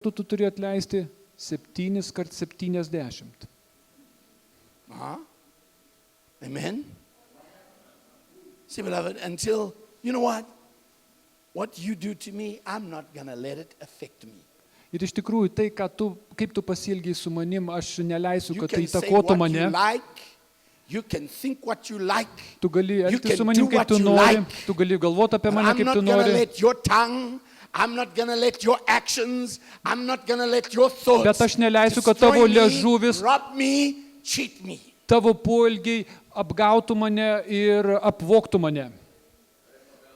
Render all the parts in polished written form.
tu turi atleisti 7 kart 70. Amen? See, beloved, until, you know what you do to me, I'm not going to let it affect me. Ir iš tikrųjų, tai, kaip tu pasielgiai su manim, aš neleisiu, You kad tai can say įtakotų what you mane. like. You can think what you like. Tu gali You elgtis su can manim, do kaip what tu you nori. like. Tu gali galvoti apie But mane, I'm kaip not tu going to nori. let your tongue, I'm not going to let your actions, I'm not going to let your thoughts Bet aš neleisiu, kad tavo destroy me, liežuvis, rob me, cheat me. tavo poelgiai apgautų mane ir apvogtų mane.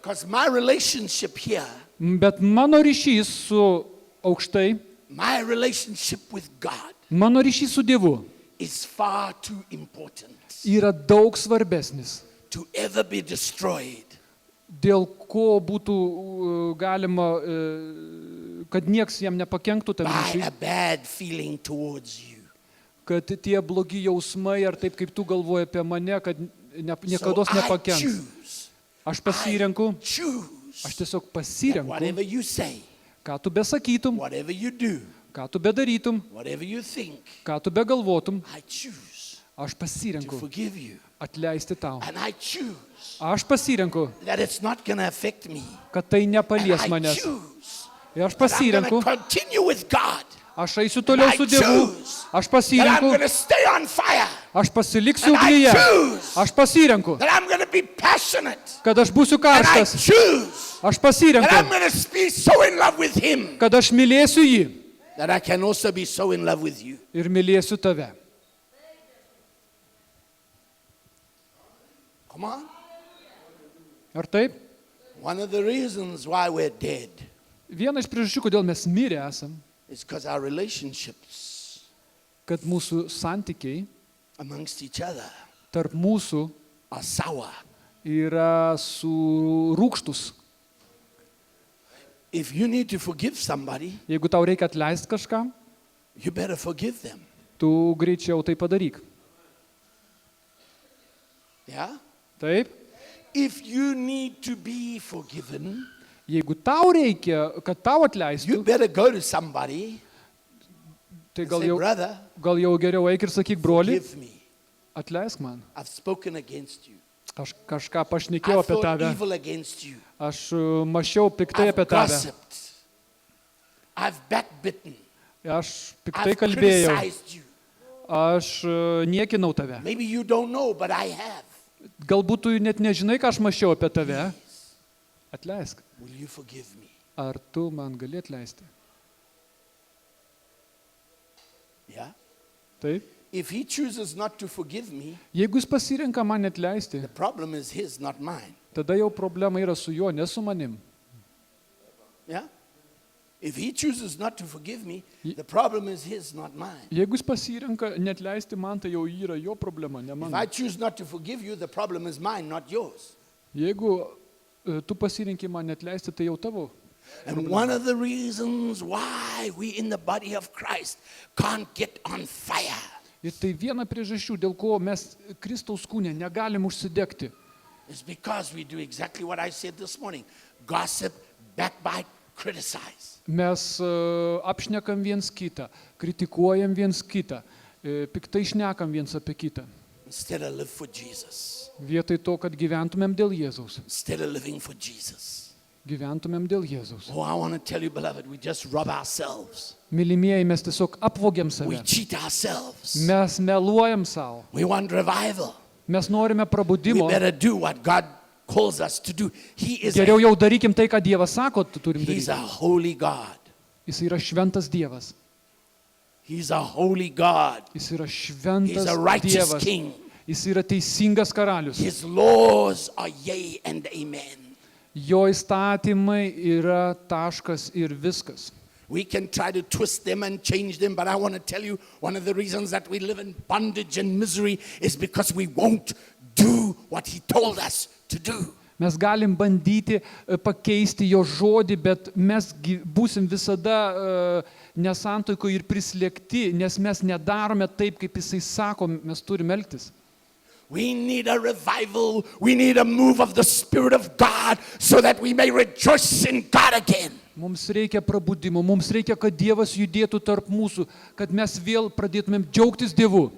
Because my relationship here, Bet mano ryšys su aukštai, my relationship with God mano ryšys su Dievu is far too important yra daug svarbesnis, to ever be destroyed dėl ko būtų galima, kad nieks jam nepakenktų tam by ryšiui, a bad feeling towards you. kad tie blogi jausmai ar taip, kaip tu galvoji apie mane, kad niekados So I nepakenks. choose, Aš pasirenku, choose aš tiesiog that pasirenku, whatever you say, ką tu besakytum, whatever you do, ką tu bedarytum, whatever you think, ką tu begalvotum, I choose aš to pasirenku forgive you. atleisti tau. And I choose Aš pasirenku, that it's not going to affect me. kad tai And nepalies I manęs. choose Ir aš that I'm going pasirenku, to continue with God. aš eisiu toliau I su Dievu, choose aš That I'm pasirenku, going to stay on fire. aš pasiliksiu And I ugnyje, choose aš pasirenku, that I'm going to be passionate. kad aš būsiu And I karštas, choose aš that I'm pasirenku, going to be so in love with Him kad aš mylėsiu jį that I can also be so in love with you. ir mylėsiu tave. Come on. Ar taip? One of the reasons why we're dead Viena iš priežasčių, kodėl mes mirę esam, is because our relationships kad mūsų santykiai amongst each other tarp mūsų are sour. yra surūkštus. If you need to forgive somebody, Jeigu tau reikia atleisti kažkam, you better forgive them. tu greičiau tai padaryk. Yeah? Taip? If you need to be forgiven, Jeigu tau reikia, kad tau you atleistų, better go to somebody tai and gal say, brother, jau geriau eik ir sakyk, broli, forgive me. atleisk man. I've spoken against you. Aš kažką pašnekėjau I've apie thought tave. evil against you. Aš mašiau piktai I've apie tave. gossiped. I've backbitten. Aš piktai I've kalbėjau. criticized you. Aš niekinau tave. Maybe you don't know, but I have. Galbūt tu net nežinai, ką aš mašiau apie tave. Atleisk. Will you forgive me? Ar tu man gali atleisti? Yeah? Taip. If he chooses not to forgive me, Jeigu jis pasirenka man atleisti, the problem is his, not mine. tada jau problema yra su juo, ne su manim. Yeah? If he chooses not to forgive me, the problem is his, not mine. Jeigu jis pasirenka neatleisti man, tai jau yra jo problema, ne If mano. I choose not to forgive you, the problem is mine, not yours. Jeigu tu pasirinki man neatleisti, tai jau tavo. And one of the reasons why we in the body of Christ can't get on fire Ir tai viena priežasčių, dėl ko mes Kristaus kūne negalim užsidegti. is because we do exactly what I said this morning. Gossip, backbite, criticize. Mes apšnekam viens kitą, kritikuojam viens kitą, piktai šnekam viens apie kitą. Instead of live for Jesus. Vietoj to, kad gyventumėm dėl Jėzaus. Instead of living for Jesus. Gyventumėm dėl Jėzaus. Oh, I want to tell you, beloved, we just rob ourselves. Mylimieji, mes tiesiog apvogiam We save. cheat ourselves. Mes meluojam savo. We want revival. Mes norime We prabudimo. better do what God calls us to do. Geriau jau darykim tai, ką Dievas sako, turim He's a daryti. holy God. Jis yra šventas Dievas. He's a holy God. Jis yra He's šventas a righteous Dievas. king. Jis yra teisingas karalius. His laws are yea and amen. Jo įstatymai yra taškas ir viskas. We can try to twist them and change them, but I want to tell you, one of the reasons that we live in bondage and misery is because we won't do what he told us to do. Mes galim bandyti pakeisti jo žodį, bet mes būsim visada nesantaikoje ir prislėgti, nes mes nedarome taip, kaip jisai sako, mes turime elgtis. We need a revival. We need a move of the Spirit of God so that we may rejoice in God again. Mums reikia prabudimo, mums reikia, kad Dievas judėtų tarp mūsų, kad mes vėl pradėtumėm džiaugtis Dievu.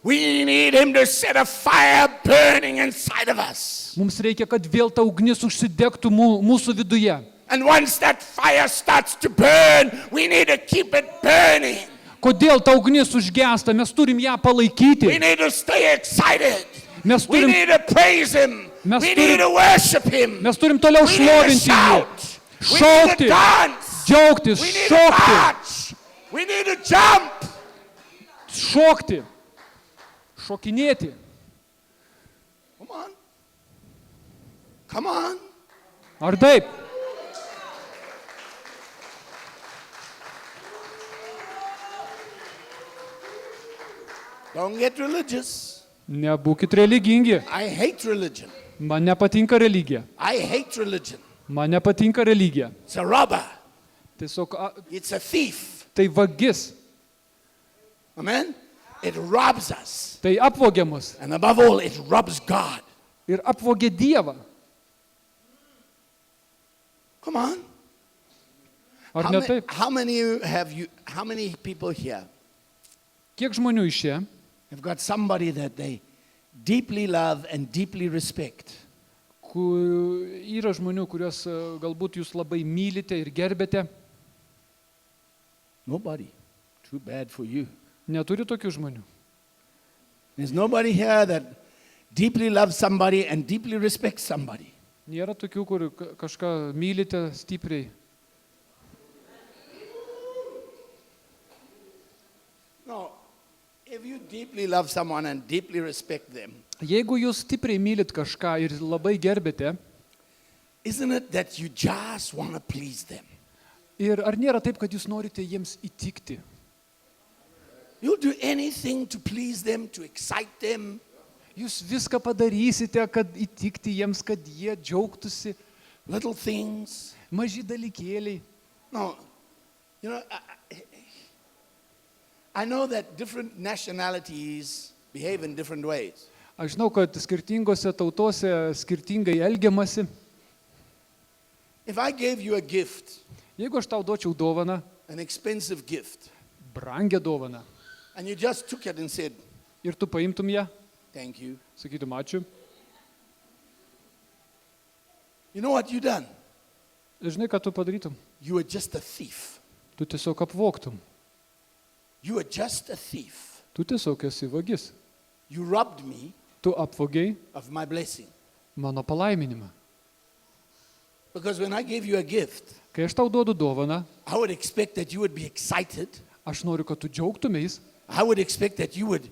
We need him to set a fire burning inside of us. Mums reikia, kad vėl ta ugnis užsidegtų mūsų viduje. And once that fire starts to burn, we need to keep it burning. Kodėl ta ugnis užgęsta? Mes turim ją palaikyti. We need to stay excited. Mes We turim, need to praise him. Mes We turim- need to worship him. mes turim toliau We need to šlovinti jį. shout. We need Šaukti, to dance. džiaugtis, We need to šokti, march. We need to jump. šokti, šokinėti. Come on. Come on. Ar taip? Don't get religious. Nebūkit religingi. I hate religion. Man nepatinka religija. I hate religion. Man nepatinka religija. It's a robber. Tiesiog It's a thief. tai vagis. Amen? It robs us. Tai apvogia mus. And above all, it robs God. Ir apvogia Dievą. Come on. Ar ne taip? How many people here Kiek žmonių iš čia have got somebody that they deeply love and deeply respect? yra žmonių, kuriuos galbūt jūs labai mylite ir gerbėte? Nobody. Too bad for you. Neturi tokių žmonių. There's nobody here that deeply loves somebody and deeply respects somebody. Nėra tokių, kur kažką mylite stipriai. No. If you deeply love someone and deeply respect them, Jeigu jūs stipriai mylit kažką ir labai gerbėte, isn't it that you just want to please them? ir ar nėra taip, kad jūs norite jiems įtikti? You'll do anything to please them, to excite them. Jūs viską padarysite, kad įtikti jiems, kad jie džiaugtųsi, Little things. maži dalykėliai. No. You know, I know that different nationalities behave in different ways. Aš žinau, kad skirtingose tautose skirtingai elgiamasi. If I gave you a gift, Jeigu aš tau duočiau dovaną, an expensive gift, brangią dovaną, and you just took it and said, ir tu paimtum ją, thank you, sakytum ačiū, you know what you done? žinai, ką tu padarytum? You were just a thief. Tu tiesiog apvogtum. You were just a thief. Tu tiesiog esi vagis. You robbed me Tu apvogiai of my blessing. mano palaiminimą. Because when I gave you a gift, Kai aš tau duodu dovaną, I would expect that you would be excited. aš noriu, kad tu džiaugtumės, I would expect that you would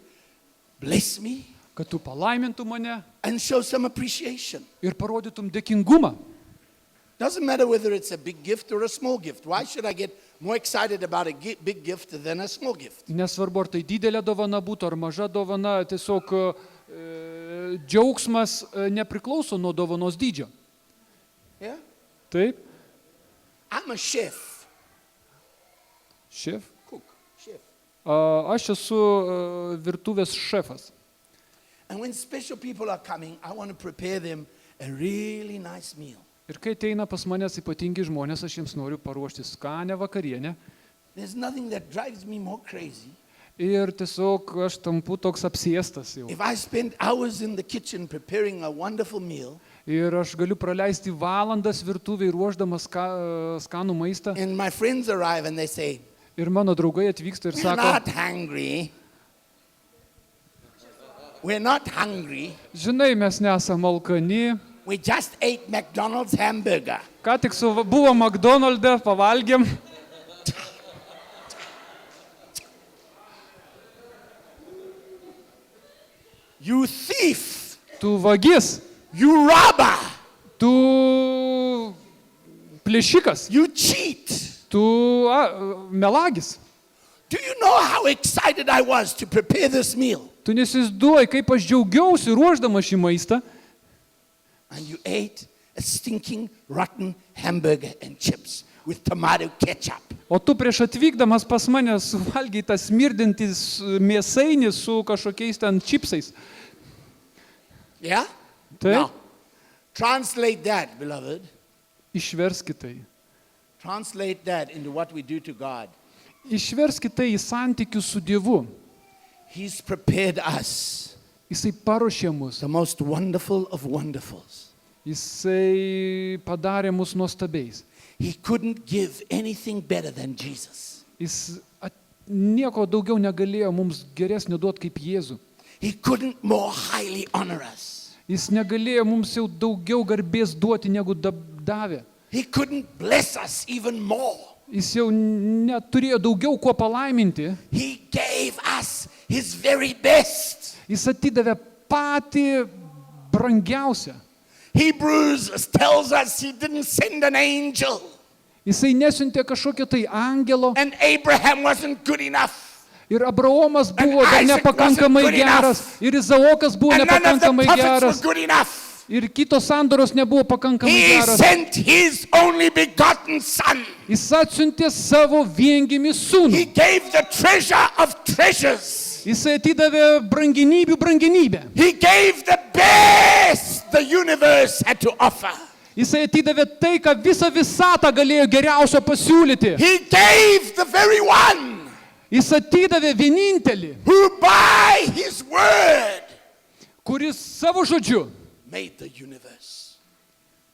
bless me kad tu palaimintum mane and show some appreciation. ir parodytum dėkingumą. Doesn't matter whether it's a big gift or a small gift. Why should I get more excited about a big gift than a small gift? Nesvarbu, ar tai didelė dovana būtų, ar maža dovana, tiesiog džiaugsmas nepriklauso nuo dovanos dydžio. Yeah? Taip? I'm a chef. Šef? Cook. Chef. Aš esu virtuvės šefas. And when special people are coming, I want to prepare them a really nice meal. Ir kai ateina pas manęs ypatingi žmonės, aš jiems noriu paruošti skanę vakarienę. There's nothing that drives me more crazy. Ir tiesiog aš tampu toks apsėstas jau. If I spend hours in the kitchen preparing a wonderful meal, Ir aš galiu praleisti valandas virtuvėje ruošdamas skanų maistą. and my friends arrive and they say, Ir mano draugai atvyksta ir we're sako, not hungry. We're not hungry. žinai, mes nesam alkani. We just ate McDonald's hamburger. Ką tik buvo McDonald'e, pavalgėm. You thief. Tu vagis, You robber. tu plėšikas, You cheat. tu melagis. Do you know how excited I was to prepare this meal? Tu nesizduoji, kaip aš džiaugiausi ruoždamas šį maistą. And you ate a stinking, rotten hamburger and chips with tomato ketchup. O tu prieš atvykdamas pas mane suvalgiai tą smirdintį mėsainį su kažkokiais ten čipsais. Yeah? Taip? Now, translate that, beloved. Išverskit tai. Translate that into what we do to God. Išverskite tai į santykius su Dievu. He's prepared us, Jisai paruošė mus. the most wonderful of wonderfuls. Jisai padarė mus nuostabiais. He couldn't give anything better than Jesus. Jis nieko daugiau negalėjo mums geresnio duoti kaip Jėzų. He couldn't more highly honor us. Jis negalėjo mums jau daugiau garbės duoti, negu davė. He couldn't bless us even more. Jis jau neturėjo daugiau kuo palaiminti. He gave us his very best. Jis atidavė patį brangiausią. Hebrews tells us he didn't send an angel, Jisai nesiuntė kažkokio tai angelo. and Abraham wasn't good enough, Ir Abraomas buvo dar And Isaac nepakankamai wasn't good enough. geras. Ir Izaokas buvo and none of the nepakankamai prophets geras. were good enough. Ir kitos sandoros nebuvo pakankamai He geras. sent his only begotten son. Jis atsiuntė savo viengimį sūnų. He gave the treasure of treasures. Jisai atidavė brangenybių brangenybę. He gave the best the universe had to offer. Jisai atidavė tai, ką visą visatą galėjo geriausio pasiūlyti. He gave the very one Jis atidavė vienintelį, who by his word kuris savo žodžiu made the universe.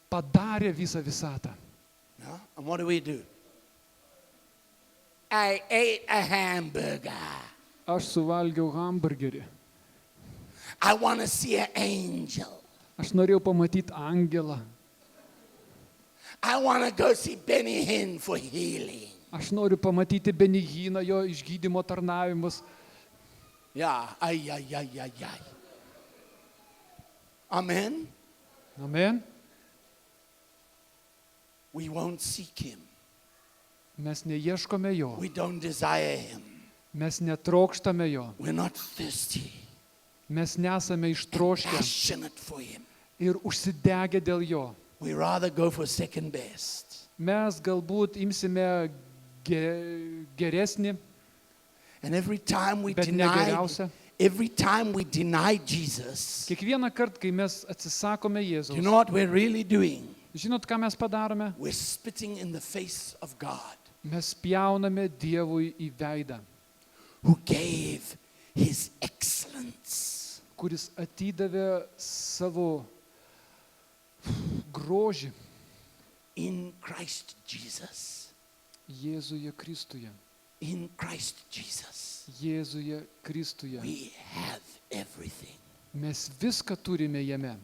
padarė visą visatą. No? And what do? I ate a hamburger. Aš suvalgiau hamburgerį. I want to see an angel. Aš norėjau pamatyti angelą. I want to go see Benny Hinn for healing. Aš noriu pamatyti Benihiną, jo išgydymo tarnavimus. Yeah, ay. Amen. Amen. We won't seek him. Mes neieškome jo. We don't desire him. Mes netrokštame jo. We're not thirsty, Mes nesame ištroškę passionate for him. ir užsidegę dėl jo. We rather go for second best. Mes galbūt imsime geresnį, And every time we bet ne deny, geriausią. Jesus, Kiekvieną kartą, kai mes atsisakome you Jėzaus, know what we're really doing? žinot, ką mes padarome? We're spitting in the face of God, Mes pjauname Dievui į veidą, who gave his excellence. kuris atidavė savo grožį In Christ Jesus. Jėzuje Kristuje. In Christ Jesus. Jėzuje Kristuje. We have everything. Mes viską turime jame.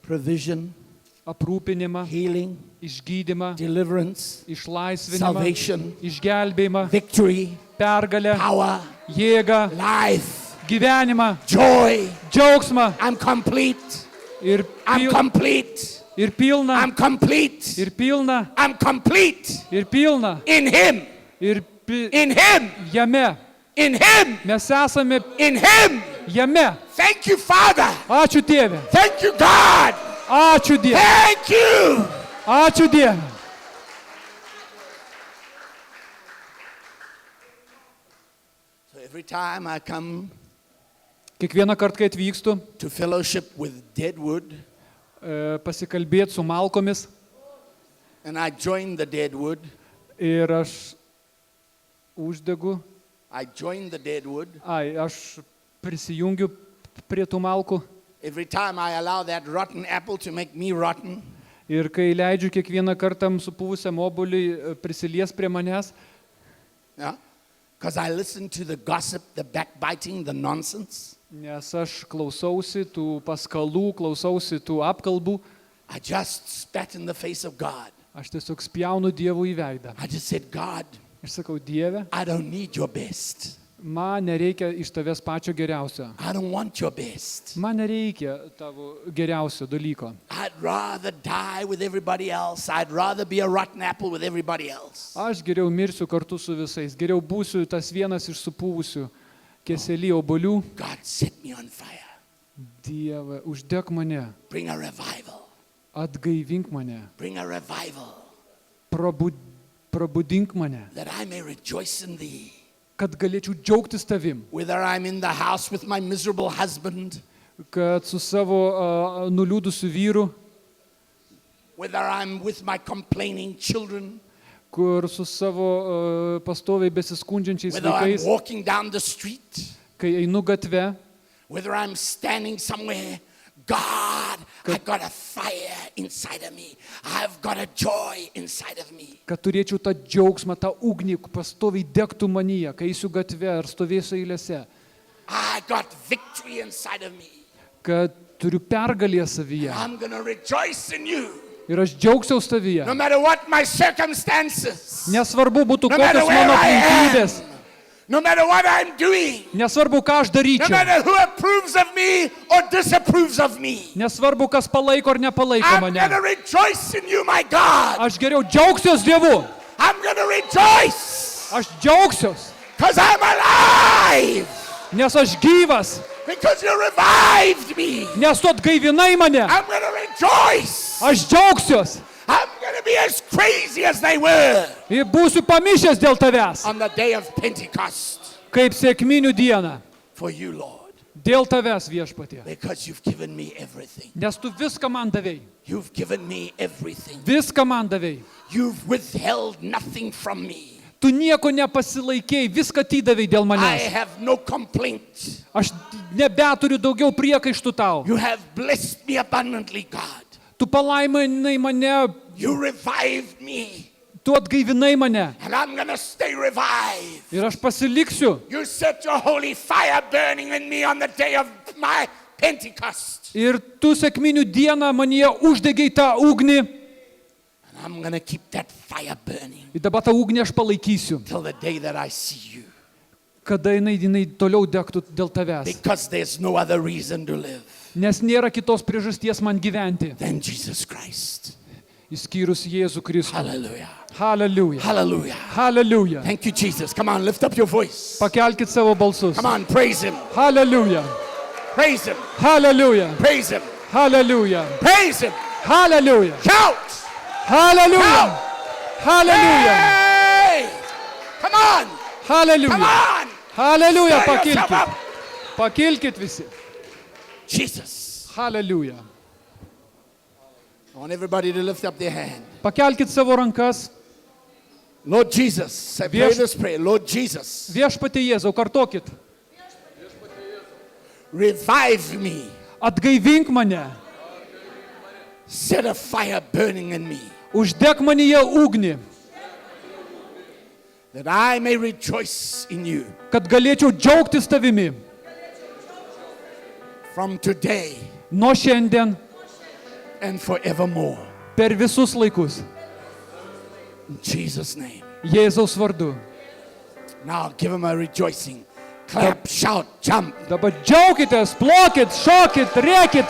Provision, Aprūpinimą, healing, išgydymą, deliverance, išlaisvinimą, salvation, išgelbėjimą, victory, pergalę, power, jėgą, life, gyvenimą, joy. džiaugsmą I'm complete. ir I'm complete. pilną, I'm complete. ir pilną, I'm complete ir pilną, in him. ir In him. jame. In him. Mes esame In him. jame. Thank you, Father. Ačiū Tėve. Thank you, God. Ačiū Dieve. Thank you. Ačiū Dieve. So every time I come Kiekvieną kartą, kai atvykstu, to fellowship with Deadwood, pasikalbėti su malkomis and I join the Deadwood, ir aš uždegu, aš prisijungiu prie tų malkų every time I allow that rotten apple to make me rotten, ir kai leidžiu kiekvieną kartą supuvusiam obuoliui prisilies prie manęs, because I listen to the gossip, the backbiting, the nonsense. Nes aš klausausi tų paskalų, klausausi tų apkalbų. I just spat in the face of God. Aš tiesiog spjaunu Dievui į veidą. I just said, God, Aš sakau, Dieve, I don't need your best. man nereikia iš tavęs pačio geriausio. I don't want your best. Man nereikia tavo geriausio dalyko. I'd rather die with everybody else. I'd rather be a rotten apple with everybody else. Aš geriau mirsiu kartu su visais. Geriau būsiu tas vienas iš supuvusių keselį obuolių. God, set me on fire. Dieve, uždek mane. Bring a revival. Atgaivink mane. Bring a revival. Prabudink mane. That I may rejoice in thee. Kad galėčiau džiaugtis tavim. Whether I'm in the house with my miserable husband. Kad su savo nuliūdusiu vyru. whether I'm with my complaining children, kur su savo pastoviai besiskundžiančiais whether I'm vaikais, walking down the street, kai einu gatve, whether I'm standing somewhere, God, I've got a fire inside of me. I've got a joy inside of me. kad turėčiau tą džiaugsmą, tą ugnį, pastoviai degtų manyje, kai eisiu gatve ar stovėsiu eilėse, I got victory inside of me. kad turiu pergalę savyje I'm going to rejoice in you. ir aš džiaugsiaus tavyje. No matter what my circumstances, Nesvarbu būtų no matter kokios where mano I aplinkybės, am, no matter what I'm doing, nesvarbu ką aš no daryčiau, matter who approves of me or disapproves of me, nesvarbu kas palaiko ar nepalaiko I'm mane. going to rejoice in you, my God. Aš geriau džiaugsiuos Dievu, I'm going to rejoice aš džiaugsiuos, because I'm alive, nes aš gyvas, because you revived me. nes tu atgaivinai mane, I'm going to rejoice. aš džiaugsiuos I'm going to be as crazy as they were ir būsiu pamišęs dėl tavęs, on the day of Pentecost kaip sėkminių dieną, for you, Lord, dėl tavęs viešpatie, because you've given me everything. nes tu viską man davei, You've given me everything. viską man davei, You've withheld nothing from me. tu nieko nepasilaikėjai, viską atidavei dėl I manęs, have no complaint. aš nebeturiu daugiau priekaištų tau, You have blessed me abundantly, God. tu palaiminai mane, You revived me, tu atgaivinai mane and I'm going to stay revived. ir aš pasiliksiu You set your holy fire burning in me on the day of my Pentecost. ir tu sėkminių dieną manyje uždegiai tą ugnį And I'm going to keep that fire burning ir dabar tą ugnį aš palaikysiu, till the day that I see you. kada jinai toliau degtų dėl tavęs, Because there's no other reason to live nes nėra kitos priežasties man gyventi, than Jesus Christ. išskyrus Jėzų Kristų. Hallelujah. Hallelujah. Hallelujah. Hallelujah. Thank you, Jesus. Come on, lift up your voice. Pakelkit savo balsus. Come on, praise Him. Hallelujah. Praise Him. Hallelujah. Praise Him. Hallelujah. Praise Him. Hallelujah. Shout. Hallelujah. Hallelujah. Hey! Come on. Come Hallelujah. on. Hallelujah. Stir yourself Pakilkit. up. Pakilkit visi. Jesus. Hallelujah. I want everybody to lift up their hand. Pakelkit savo rankas. Lord Jesus, I pray Vieš- this prayer. Lord Jesus, Viešpatie Jėzau, kartokit. revive me. Atgaivink mane. Set a fire burning in me, Uždek manyje ugnį, that I may rejoice in you kad galėčiau džiaugtis tavimi from today nuo šiandien and forevermore. per visus laikus. In Jesus' name. Jėzaus vardu. Now give him a rejoicing. Clap, shout, jump. Dabar džiaukitės, plokit, šokit, rėkit,